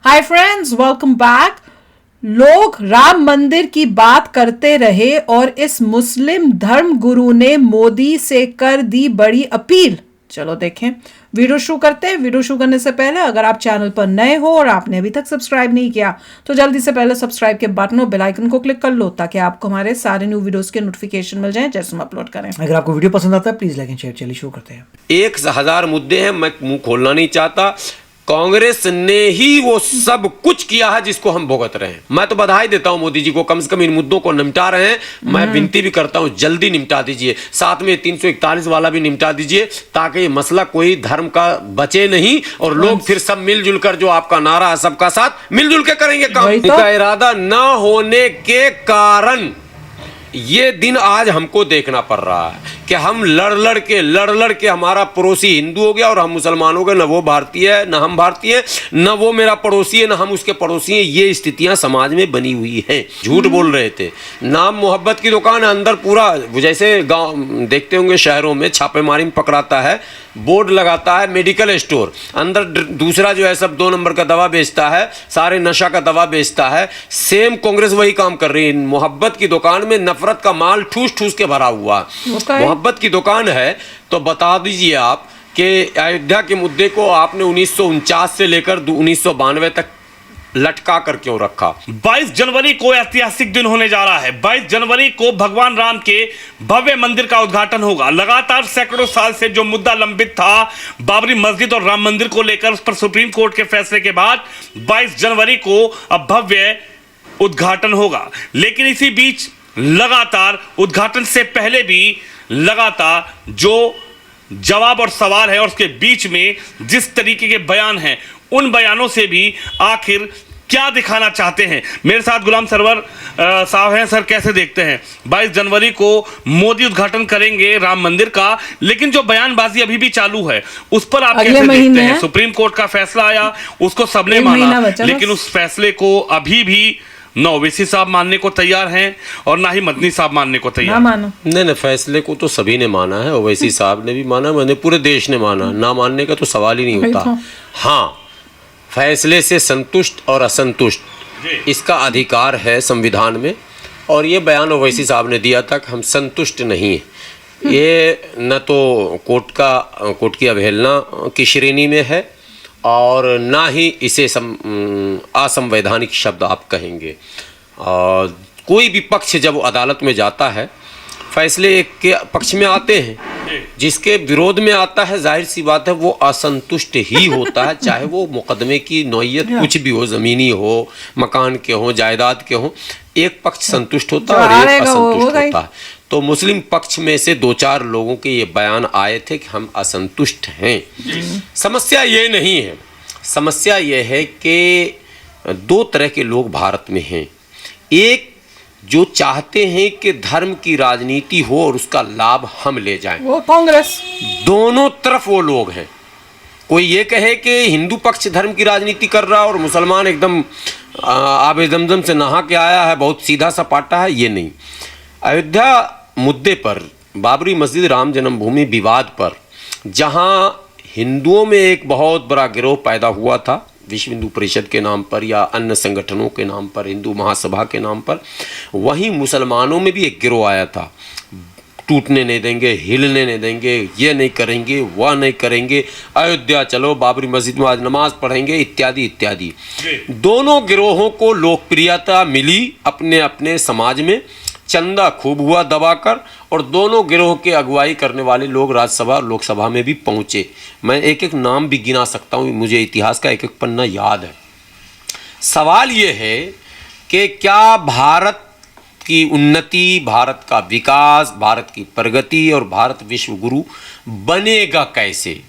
Hi friends, welcome back. लोग राम मंदिर की बात करते रहे और इस मुस्लिम धर्म गुरु ने मोदी से कर दी बड़ी अपील। चलो देखें, वीडियो शुरू करते हैं। वीडियो शुरू करने से पहले अगर आप चैनल पर नए हो और आपने अभी तक सब्सक्राइब नहीं किया तो जल्दी से पहले सब्सक्राइब के बटन और बेल आइकन को क्लिक कर लो ताकि आपको हमारे सारे न्यू वीडियोस के नोटिफिकेशन मिल जाएं जैसे हम अपलोड करें। अगर आपको वीडियो पसंद आता है प्लीज लाइक एंड शेयर। चलिए शुरू करते हैं। 1000 मुद्दे हैं, मैं मुंह खोलना नहीं चाहता। कांग्रेस ने ही वो सब कुछ किया है जिसको हम भुगत रहे हैं। मैं तो बधाई देता हूं मोदी जी को, कम से कम इन मुद्दों को निपटा रहे हैं। मैं विनती भी करता हूं जल्दी निपटा दीजिए, साथ में 341 वाला भी निपटा दीजिए ताकि ये मसला कोई धर्म का बचे नहीं और लोग फिर सब मिलजुल कर, जो आपका नारा है सबका साथ, मिलजुल के करेंगे काम। इनका इरादा न होने के कारण ये दिन आज हमको देखना पड़ रहा है कि हम लड़ लड़ के हमारा पड़ोसी हिंदू हो गया और हम मुसलमान हो गए। न वो भारतीय है, न हम भारतीय है, न वो मेरा पड़ोसी है, न हम उसके पड़ोसी हैं। ये स्थितियां समाज में बनी हुई हैं। झूठ बोल रहे थे। नाम मोहब्बत की दुकान है, अंदर पूरा जैसे गांव देखते होंगे शहरों में छापेमारी में पकड़ाता है, बोर्ड लगाता है मेडिकल स्टोर, अंदर दूसरा जो है सब 2 नंबर का दवा बेचता है, सारे नशा का दवा बेचता है। सेम कांग्रेस वही काम कर रही है। मोहब्बत की दुकान में नफरत का माल ठूस ठूस के भरा हुआ। मोहब्बत की दुकान है तो बता दीजिए आप कि अयोध्या के मुद्दे को आपने 1949 से लेकर 1992 तक लटका कर क्यों रखा। 22 जनवरी को ऐतिहासिक दिन होने जा रहा है। 22 जनवरी को भगवान राम के भव्य मंदिर का उद्घाटन होगा। लगातार सैकड़ों साल से जो मुद्दा लंबित था बाबरी मस्जिद और राम मंदिर को लेकर, उस पर सुप्रीम कोर्ट के फैसले के बाद 22 जनवरी को अब भव्य उद्घाटन होगा। लेकिन इसी बीच लगातार उद्घाटन से पहले भी लगातार जो जवाब और सवाल है और उसके बीच में जिस तरीके के बयान हैं, उन बयानों से भी आखिर क्या दिखाना चाहते हैं। मेरे साथ गुलाम सरवर साहब हैं। सर, कैसे देखते हैं 22 जनवरी को मोदी उद्घाटन करेंगे राम मंदिर का, लेकिन जो बयानबाजी अभी भी चालू है उस पर आप कैसे देखते हैं? सुप्रीम कोर्ट का फैसला आया, उसको सबने माना, लेकिन उस फैसले को अभी भी न ओवैसी साहब मानने को तैयार हैं और ना ही मदनी साहब मानने को तैयार। नहीं, फैसले को तो सभी ने माना है। ओवैसी साहब ने भी माना, मैंने पूरे देश ने माना। ना मानने का तो सवाल ही नहीं होता। हाँ, फैसले से संतुष्ट और असंतुष्ट इसका अधिकार है संविधान में, और ये बयान ओवैसी साहब ने दिया था कि हम संतुष्ट नहीं हैं। ये न तो कोर्ट की अवहेलना की श्रेणी में है और ना ही इसे असंवैधानिक शब्द आप कहेंगे। कोई भी पक्ष जब अदालत में जाता है, फैसले के पक्ष में आते हैं, जिसके विरोध में आता है जाहिर सी बात है वो असंतुष्ट ही होता है, चाहे वो मुकदमे की नौइयत कुछ भी हो, ज़मीनी हो, मकान के हो, जायदाद के हो। एक पक्ष संतुष्ट होता है और एक असंतुष्ट होता है। तो मुस्लिम पक्ष में से 2-4 लोगों के ये बयान आए थे कि हम असंतुष्ट हैं। समस्या ये नहीं है, समस्या ये है कि 2 तरह के लोग भारत में हैं। एक जो चाहते हैं कि धर्म की राजनीति हो और उसका लाभ हम ले जाएं, वो कांग्रेस। दोनों तरफ वो लोग हैं। कोई ये कहे कि हिंदू पक्ष धर्म की राजनीति कर रहा है और मुसलमान एकदम आबे जमजम से नहा के आया है, बहुत सीधा सपाटा है, ये नहीं। अयोध्या मुद्दे पर, बाबरी मस्जिद, राम जन्मभूमि विवाद पर, जहां हिंदुओं में एक बहुत बड़ा गिरोह पैदा हुआ था विश्व हिंदू परिषद के नाम पर या अन्य संगठनों के नाम पर, हिंदू महासभा के नाम पर, वहीं मुसलमानों में भी एक गिरोह आया था। टूटने नहीं देंगे, हिलने नहीं देंगे, ये नहीं करेंगे, वह नहीं करेंगे, अयोध्या चलो, बाबरी मस्जिद में आज नमाज पढ़ेंगे, इत्यादि इत्यादि। दोनों गिरोहों को लोकप्रियता मिली अपने अपने समाज में, चंदा खूब हुआ दबाकर, और दोनों गिरोह के अगुवाई करने वाले लोग राज्यसभा और लोकसभा में भी पहुंचे। मैं एक एक नाम भी गिना सकता हूं, मुझे इतिहास का एक एक पन्ना याद है। सवाल ये है कि क्या भारत की उन्नति, भारत का विकास, भारत की प्रगति और भारत विश्व गुरु बनेगा कैसे?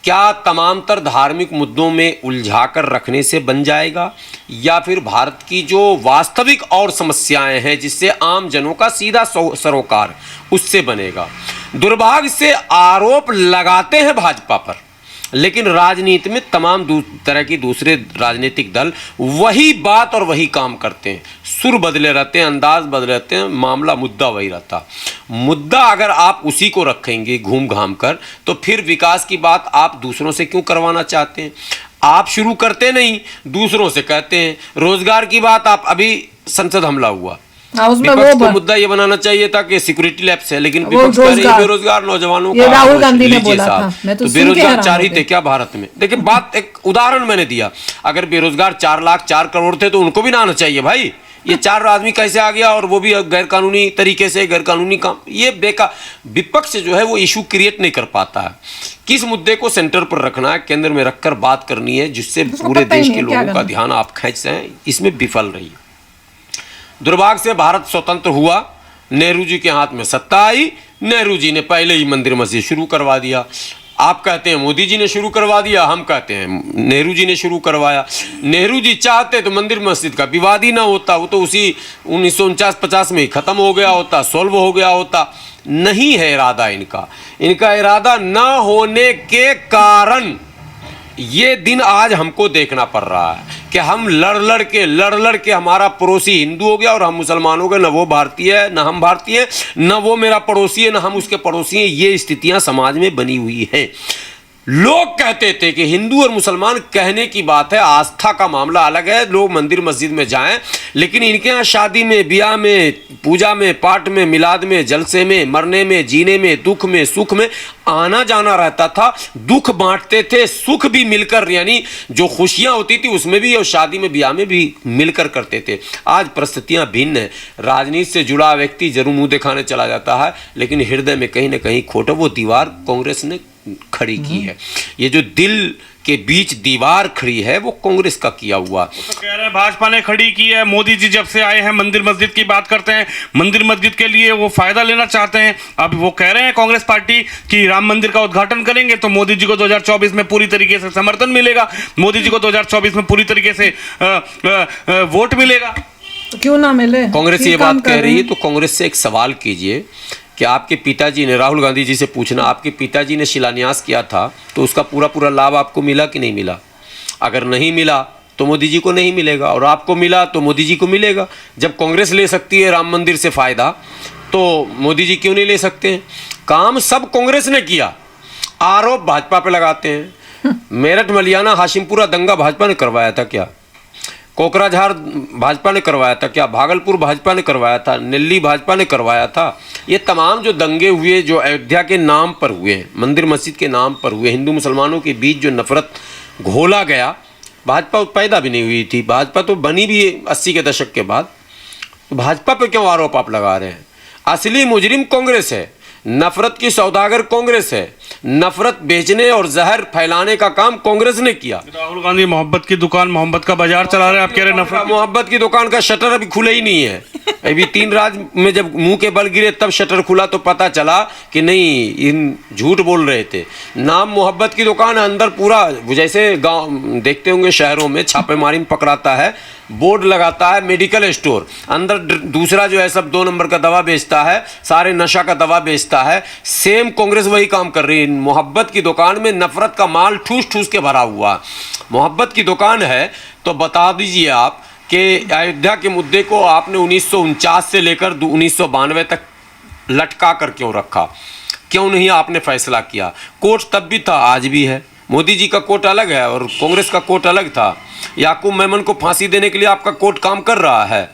क्या तमामतर धार्मिक मुद्दों में उलझाकर रखने से बन जाएगा, या फिर भारत की जो वास्तविक और समस्याएं हैं जिससे आम जनों का सीधा सरोकार, उससे बनेगा? दुर्भाग्य से आरोप लगाते हैं भाजपा पर, लेकिन राजनीति में तमाम तरह की दूसरे राजनीतिक दल वही बात और वही काम करते हैं। सुर बदले रहते हैं, अंदाज बदले रहते हैं, मामला मुद्दा वही रहता। मुद्दा अगर आप उसी को रखेंगे घूम घाम कर, तो फिर विकास की बात आप दूसरों से क्यों करवाना चाहते हैं? आप शुरू करते नहीं, दूसरों से कहते हैं। रोजगार की बात, आप अभी संसद हमला हुआ, हाँ, उसमें विपक्ष वो को मुद्दा ये बनाना चाहिए था कि सिक्योरिटी लैप्स है, लेकिन वो विपक्ष कह रही है रोजगार, बेरोजगार नौजवानों ये का राहुल गांधी ने लीजिए बोला साहब। था, मैं तो तो सुन के बेरोजगार हैरान 4 ही हो थे गई। क्या भारत में? देखिए बात, एक उदाहरण मैंने दिया, अगर बेरोजगार 4 लाख 4 करोड़ थे तो उनको भी ना आना चाहिए भाई। ये 4 आदमी कैसे आ गया, और वो भी गैर कानूनी तरीके से, गैर कानूनी काम। ये बेकार, विपक्ष जो है वो इशू क्रिएट नहीं कर पाता है। किस मुद्दे को सेंटर पर रखना है, केंद्र में रखकर बात करनी है, जिससे पूरे पता ही देश नहीं के है क्या लोगों का करना। ध्यान आप खींच सकें, इसमें विफल रही। दुर्भाग्य से भारत स्वतंत्र हुआ, नेहरू जी के हाथ में सत्ता आई, नेहरू जी ने पहले ही मंदिर मस्जिद शुरू करवा दिया। आप कहते हैं मोदी जी ने शुरू करवा दिया, हम कहते हैं नेहरू जी ने शुरू करवाया। नेहरू जी चाहते तो मंदिर मस्जिद का विवाद ही ना होता, वो तो उसी 1949-50 में ही खत्म हो गया होता, सॉल्व हो गया होता। नहीं है इरादा इनका, इनका इरादा ना होने के कारण ये दिन आज हमको देखना पड़ रहा है कि हम लड़ लड़ के हमारा पड़ोसी हिंदू हो गया और हम मुसलमान हो गए। न वो भारतीय है, न हम भारतीय, न वो मेरा पड़ोसी है, न हम उसके पड़ोसी हैं। ये स्थितियां समाज में बनी हुई हैं। लोग कहते थे कि हिंदू और मुसलमान, कहने की बात है, आस्था का मामला अलग है, लोग मंदिर मस्जिद में जाएं, लेकिन इनके यहाँ शादी में, ब्याह में, पूजा में, पाठ में, मिलाद में, जलसे में, मरने में, जीने में, दुख में, सुख में आना जाना रहता था। दुख बांटते थे, सुख भी मिलकर, यानी जो खुशियां होती थी उसमें भी और शादी में, ब्याह में भी मिलकर करते थे। आज परिस्थितियां भिन्न है। राजनीति से जुड़ा व्यक्ति जरूर मुंह दिखाने चला जाता है, लेकिन हृदय में कहीं ना कहीं खोटा। वो दीवार कांग्रेस ने खड़ी की है। ये जो दिल के बीच दीवार खड़ी है वो कांग्रेस का किया हुआ। तो कह रहे हैं भाजपा ने खड़ी की है। मोदी जी जब से आए हैं मंदिर मस्जिद की बात करते हैं, मंदिर मस्जिद के लिए वो फायदा लेना चाहते हैं। अब वो कह रहे हैं कांग्रेस पार्टी कि राम मंदिर का उद्घाटन करेंगे तो मोदी जी को 2024 में पूरी तरीके से समर्थन मिलेगा, मोदी जी को 2024 में पूरी तरीके से वोट मिलेगा। तो क्यों ना मिले? कांग्रेस ठीक ये काम बात कर कह रहे रही है हैं। तो कांग्रेस से एक सवाल कीजिए कि आपके पिताजी ने, राहुल गांधी जी से पूछना, आपके पिताजी ने शिलान्यास किया था तो उसका पूरा लाभ आपको मिला कि नहीं मिला? अगर नहीं मिला तो मोदी जी को नहीं मिलेगा, और आपको मिला तो मोदी जी को मिलेगा। जब कांग्रेस ले सकती है राम मंदिर से फायदा, तो मोदी जी क्यों नहीं ले सकते हैं? काम सब कांग्रेस ने किया, आरोप भाजपा पे लगाते हैं। मेरठ मलियाना हाशिमपुरा दंगा भाजपा ने करवाया था क्या? कोकराझार भाजपा ने करवाया था क्या? भागलपुर भाजपा ने करवाया था, दिल्ली भाजपा ने करवाया था। ये तमाम जो दंगे हुए, जो अयोध्या के नाम पर हुए, मंदिर मस्जिद के नाम पर हुए, हिंदू मुसलमानों के बीच जो नफरत घोला गया, भाजपा पैदा भी नहीं हुई थी। भाजपा तो बनी भी 80 के दशक के बाद। तो भाजपा पे क्यों आरोप आप लगा रहे हैं? असली मुजरिम कांग्रेस है, नफरत की सौदागर कांग्रेस है। नफरत बेचने और जहर फैलाने का काम कांग्रेस ने किया। राहुल गांधी मोहब्बत की दुकान, मोहब्बत का बाजार चला रहे हैं, आप कह रहे हैं नफरत। मोहब्बत की दुकान का शटर अभी खुले ही नहीं है। अभी 3 रात में जब मुंह के बल गिरे तब शटर खुला तो पता चला कि नहीं, इन झूठ बोल रहे थे। नाम मोहब्बत की दुकान, अंदर पूरा जैसे गांव देखते होंगे शहरों में छापेमारी में पकड़ाता है, बोर्ड लगाता है मेडिकल स्टोर, अंदर दूसरा जो है सब 2 नंबर का दवा बेचता है, सारे नशा का दवा बेचता है। सेम कांग्रेस वही काम कर रही है। मोहब्बत की दुकान में नफरत का माल ठूस ठूस के भरा हुआ। मोहब्बत की दुकान है तो बता दीजिए आप कि अयोध्या के मुद्दे को आपने 1949 से लेकर 1992 तक लटका कर क्यों रखा? क्यों नहीं आपने फैसला किया? कोर्ट तब भी था, आज भी है। मोदी जी का कोर्ट अलग है और कांग्रेस का कोर्ट अलग था। याकूब मेमन को फांसी देने के लिए आपका कोर्ट काम कर रहा है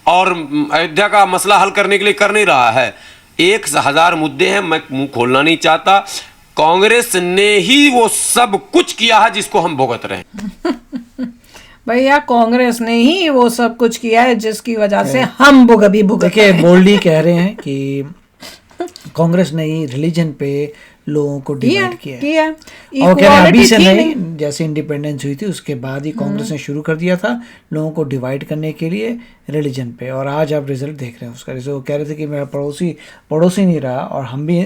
और अयोध्या का मसला हल करने के लिए कर नहीं रहा है। 1000 मुद्दे हैं, मैं मुंह खोलना नहीं चाहता। कांग्रेस ने ही वो सब कुछ किया है जिसको हम भुगत रहे हैं। भैया कांग्रेस ने ही वो सब कुछ किया है जिसकी वजह से हम अभी भुगत रहे देखिए हैं। बोल्डली कह रहे हैं कि कांग्रेस ने ही रिलीजन पे लोगों को डिवाइड किया है। और कह रहे हैं अभी से नहीं, जैसे इंडिपेंडेंस हुई थी उसके बाद ही कांग्रेस ने शुरू कर दिया था लोगों को डिवाइड करने के लिए रिलीजन पे। और आज आप रिजल्ट देख रहे हैं उसका। जैसे वो कह रहे थे कि मेरा पड़ोसी नहीं रहा, और हम भी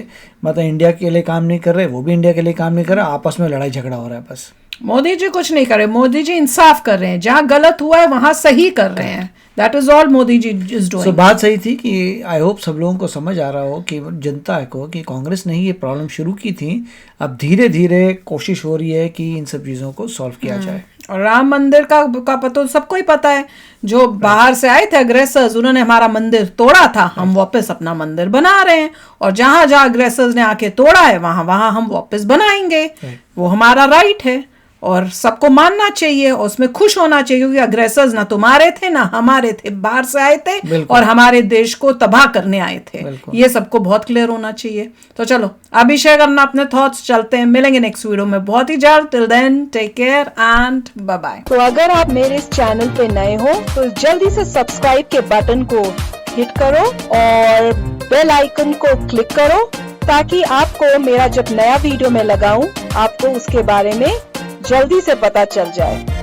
मतलब इंडिया के लिए काम नहीं कर रहे, वो भी इंडिया के लिए काम नहीं कर रहा, आपस में लड़ाई झगड़ा हो रहा है बस। मोदी जी कुछ नहीं कर रहे, मोदी जी इंसाफ कर रहे हैं, जहां गलत हुआ है वहां सही कर रहे हैं। That is all Modi ji is doing. So बात सही थी कि आई होप सब लोगों को समझ आ रहा हो कि जनता को कि कांग्रेस ने ही ये प्रॉब्लम शुरू की थी। अब धीरे धीरे कोशिश हो रही है कि इन सब चीज़ों को सॉल्व किया जाए। और राम मंदिर का पता सबको ही पता है। जो बाहर से आए थे अग्रेसर्स, उन्होंने हमारा मंदिर तोड़ा था, हम वापस अपना मंदिर बना रहे हैं। और जहां जहां अग्रेसर्स ने आके तोड़ा है वहां वहां हम वापस बनाएंगे। वो हमारा राइट है। और सबको मानना चाहिए और उसमें खुश होना चाहिए, क्योंकि अग्रेसर्स ना तुम्हारे थे ना हमारे थे, बाहर से आए थे और हमारे देश को तबाह करने आए थे। ये सबको बहुत क्लियर होना चाहिए। तो चलो आप भी शेयर करना अपने थॉट्स। चलते हैं, मिलेंगे नेक्स्ट वीडियो में बहुत ही जल्द। Till then take care and bye bye. तो अगर आप मेरे इस चैनल पे नए हो तो जल्दी से सब्सक्राइब के बटन को हिट करो और बेल आइकन को क्लिक करो, ताकि आपको मेरा जब नया वीडियो मैं लगाऊं आपको उसके बारे में जल्दी से पता चल जाए।